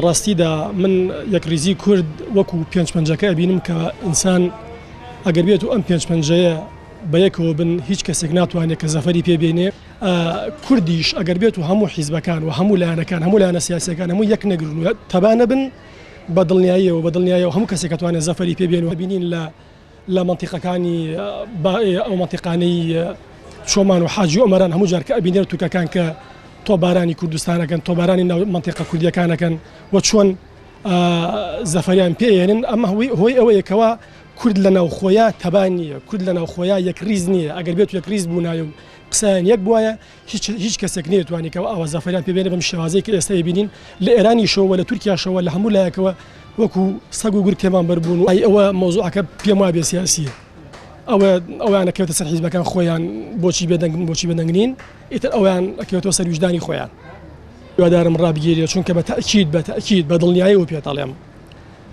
ڕاستیدا من یەکریزی کورد وەکو پێنجپەنجەکە ئەبینم کە ئینسان ئەگەر بێت و ئەم پێنجپەنجەیە بەیەکەوە بن هیچ کەسێک ناتوانێت کە زەفەری پێبێنێ. کوردیش ئەگەر بێت و هەموو حیزبەکان و هەموو لایەنەکان هەموو لایەنە سیاسیەکان هەموو یەک نەگرن و تەبانە بن بە دڵنیاییەوە هەموو کەسێک دەتوانێت زەفەری پێبێنەوە. بینین لە منتیقەکانی ئەو منتیقانەی چۆمان و حاجی ئۆمەران هەموو جار کە ئەبینێت تووکەکان کە تۆبارانی کوردستانەکەن تۆبارانی ناو منتیقە کوردیەکانەکەن و چۆن زەفەریان پێێنن. ئەمە هۆی ئەوەیەکەوە کورد لە ناوخۆیە تەبان نییە، کورد لە ناوخۆیە یەکریز نییە. ئەگەر بێت و یەکریز بوونایە و قسەیان یەک بواە هیچ کەسێک نێتوانێتەوە ئەوە زەفەریان پێبێنە بەم شێوازەی کە ئێستا بینین لە ئێرانیشەوە لە تورکیاشەوە لە هەموو لایەکەوە وەکو سەگ و گورگ تێمان بەربوون و ئەوە مۆزوعەکە پێم وایە بێ سیاسیە. ئەویان ئەکەوێتە سەر حیزبەکان خۆیان بۆچی بێدەنگنین، ئیتر ئەویان ئەکەوێتەوە سەر وجدانی خۆیان. هیوادارم ڕابگیرێت چونکە بە تەئکید بە دڵنیاییەوە پێتەڵێم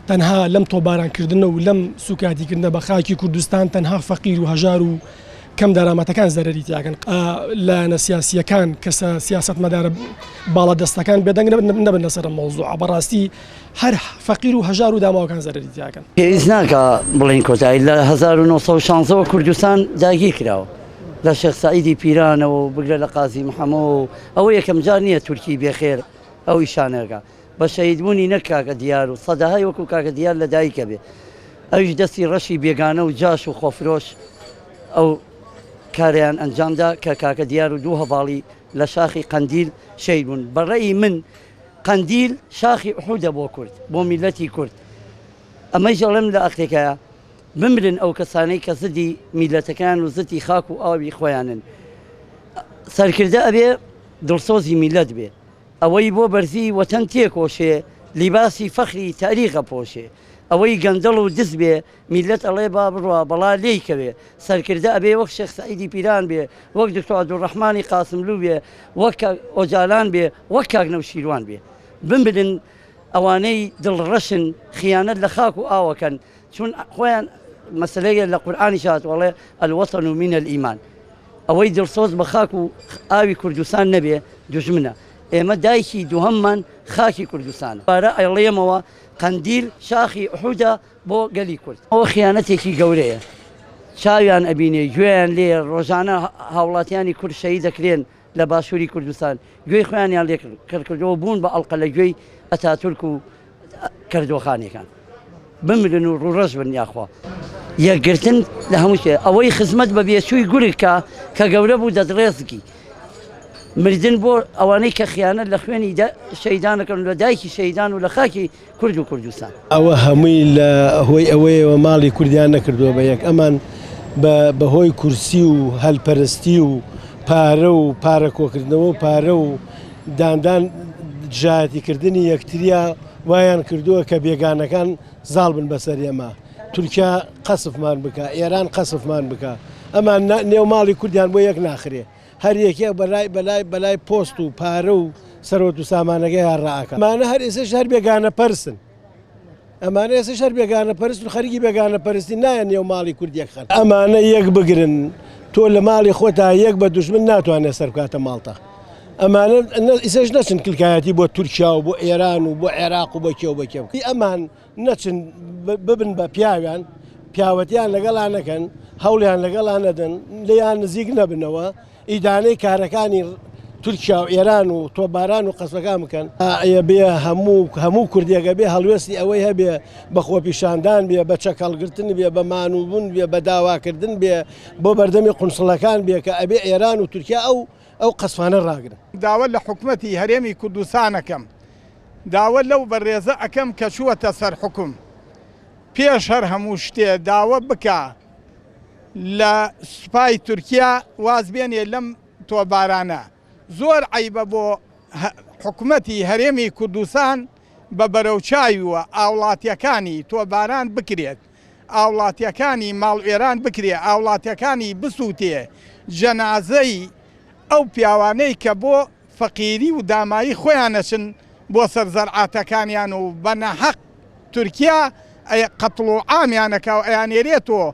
تەنها لەم تۆبارانکردنە و لەم سوکاتیکردنە بە خاکی کوردستان تەنها فەقیر و هەژار و کەم دارامەتەکان زەرەری تیاکەن. لایەنە سیاسیەکان کەسە سیاست مەدارە باڵەدەستەکان بێدەنگ نەبن لەسەر مەوزوع. بەڕاستی هەر فەقیر و هەژار و داماوەکان زەرەری تیاکەن. پێویست ناکە بڵین کۆتایی لە 1960 کوردستان داگیر کراوە لە شێخ سەعیدی پیرانەوە بگرە لە قازی محەمەد ئەوە یەکەم جار نییە تورکی بێخێر ئەو ئیشانەکە بە شەهیدبوونی نەک کاکە دیار و سەداهای وەکو کاکە دیار لە دایکە بێ ئەویش دەستی ڕەشی بێگانە و جاش و خۆفرۆش ئەو کاریان ئەنجامدا کە کاکە دیار و دوو هەڤاڵی لە شاخی قەندیل شەهید بوون. بەڕێی من قەندیل شاخی ئوحودە بۆ کورد، بۆ میلەتی کورد. ئەمەی جەڵێم لە ئەختێکەیە بمرن ئەو کەسانەی کە زدی میلەتەکان و زدی خاک و ئاوی خۆیانن. سەرکردە ئەبێ دڵسۆزی میلەت بێ، ئەوەی بۆ بەرزی وەتەن تێکۆشێ، لیباسی فەخری تاریخە پۆشێ، ئەوەی گەندەڵ و دز بێ میلەت ئەڵێ با بڕوا بەڵا لێیکەوێ. سەرکردە ئەبێ وەک شێخ سەعیدی پیران بێ، وەک دکتۆر عەبدوڕەحمانی قاسملوو بێ، وەک ئۆجالان بێ، وەک کاک نەوشیروان بێ. بمرن ئەوانەی دڵڕەشن خیانەت لە خاک و ئاوەکەن، چون خۆیان مەسەلەیە لە قورئانی شات وەڵێ الوەطن من الئیمان. ئەوەی دڵسۆز بە خاک و ئاوی کوردستان نەبێ دوژمنە. ئێمە دایکی دووهەممان خاکی کوردستانە. پارە ئەڵێمەوە قەندیل شاخی ئوحودە بۆ گەلی کورد. ئەوە خیانەتێکی گەورەیە. چاویان ئەبینێ، گوێیان لێ، ڕۆژانە هاوڵاتیانی کورد شەهید دەکرێن لە باشووری کوردستان، گوێی خۆیانیان لێ کردکردەوە بوون بە ئەڵقە لە گوێی ئەتاتورک و کردۆخانێکان. بمرن و ڕوڕەش بن یاخوا. یەکگرتن لە هەموو شێ. ئەوەی خزمەت بە بێچووی گورگکە کە گەورە بوو دەدڕێزگی. مردن بۆ ئەوانەی کە خیانەت لە خوێنی شەیدانەکەن لە دایکی شەیدان و لە خاکی کورد و کوردستان. ئەوە هەمووی لە هۆی ئەوەیەوە ماڵی کوردیان نەکردووە بە یەک. ئەمان بەهۆی کورسی و هەلپەرستی و پارە و پارە کۆکردنەوە و پارە و داندان جایەتیکردنی یەکتریا وایان کردووە کە بێگانەکان زاڵ بن بەسەر ئێمە. تورکیا قەسفمان بکە، ئێران قەسفمان بکە. ئەمان نێو ماڵی کوردیان بۆ یەک ناخرێ. هەر یەکێک بەلای پۆست و پارە و سەرۆت و سامانەکەی هەڕائەکە. ئەمانە هەر ئێسش هەر بێگانە پەرسن. ئەمانە ئێسش هەر بێگانە پەرست و خەریکی بێگانە پەرستی نایە نێو ماڵی کوردیەک خەن. ئەمانە یەک بگرن، تۆ لە ماڵی خۆتا یەک بە دوژمن ناتوانێت سەرکاتە ماڵتە. ئەمانە ئیسەش نەچن کلکایەتی بۆ تورکیا و بۆ ئێران و بۆ عێراق و بە کێو بە کێو. ئەمان نەچن ببن بە پیاویان، پیاوەتیان لەگەڵان نەکەن، هەوڵیان لەگەڵان نەدەن، لێیان نزیک نەبنەوە، ئیدانەی کارەکانی تورکیا و ئێران و تۆباران و قەسبەکان بکەن. بێ هەموو کوردێکە بێ هەڵوێستی ئەوەی هەبێ بە خۆپیشاندان بێ، بە چەکەڵگرتن بێ، بە مانوبوون بێ، بە داواکردن بێ، بۆ بەردەمی قونسڵەکان بێ کە ئەبێ ئێران و تورکیا ئەو قەسفانە ڕاگرن. داوە لە حکومەتی هەرێمی کوردستانەکەم، داوە لەو بەڕێزە ئەەکەم کە چووەتە سەر حکوم. پێش هەر هەموو شتێ داوە بکە لە سوپای تورکیا وازبێنێ لەم تۆبارانە. زۆر عیبە بۆ حکومەتی هەرێمی کوردستان بە بەرەوچاویوە ئاوڵاتیەکانی تۆباران بکرێت، ئاوڵاتیەکانی ماڵوێران بکرێت، ئاوڵاتیەکانی بسووتێ جەنازەی ئەو پیاوانەی کە بۆ فەقیری و دامایی خۆیانەچن بۆ سەر زەرعاتەکانیان و بەنەحەق تورکیا قەتڵ و عامیانەکە و ئەیانێرێتەوە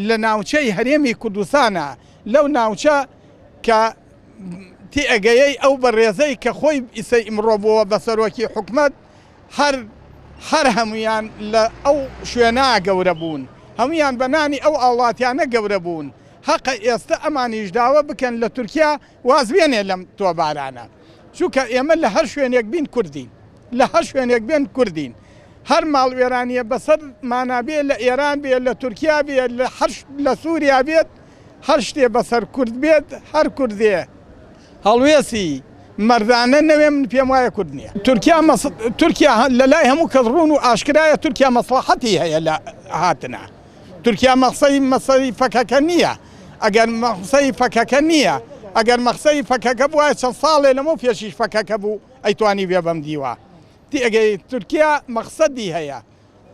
لە ناوچەی هەرێمی کوردستانە، لەو ناوچە کە تێگەیەی ئەو بەڕێزەی کە خۆی ئیسەی ئیمڕۆ بووە بە سەرۆکی حکومەت هەر هەمویان لە ئەو شوێنە گەورە بوون هەمویان بەنانی ئەو ئاڵاتیانە گەورە بوون حەقە ئێستا ئەمانیش داوە بکەن لە تورکیا وازبێنێ لەم تۆبارانە چونکە ئێمە لە هەر شوێنێک بین کوردین لە هەر شوێنێک بێن کوردین هەر ماڵوێرانیە بەسەر مانابێ لە ئێران بێت لە تورکیا بێت لە سووریا بێت هەر شتێ بەسەر کورد بێت هەر کوردێ هەڵوێسی مەردانە نەوێ من پێم وایە کورد نییە تورکیا لە لای هەموو کەس ڕوون و ئاشکرایە تورکیا مەسلحەتی هەیە لە هاتنە تورکیا مەسەی فەکەکە نییە ئەگەر مەقسەی فەکەکە نییە ئەگەر مەقسەی فەکەکە بووە چەند ساڵێ لەمە پێشیش فەکەکە بوو ئەیتوانی بێ بەم دیوە ئەگەی تورکیا مەقسەدی هەیە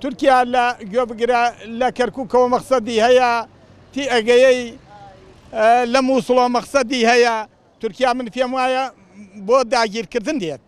تورکیا لە گوێبگرە لە کەرکووکەوە مەقسەدی هەیە تی ئەگەیەی لە مووسڵۆ مەقسەدی هەیە تورکیا من پێم وایە بۆ داگیرکردن دێت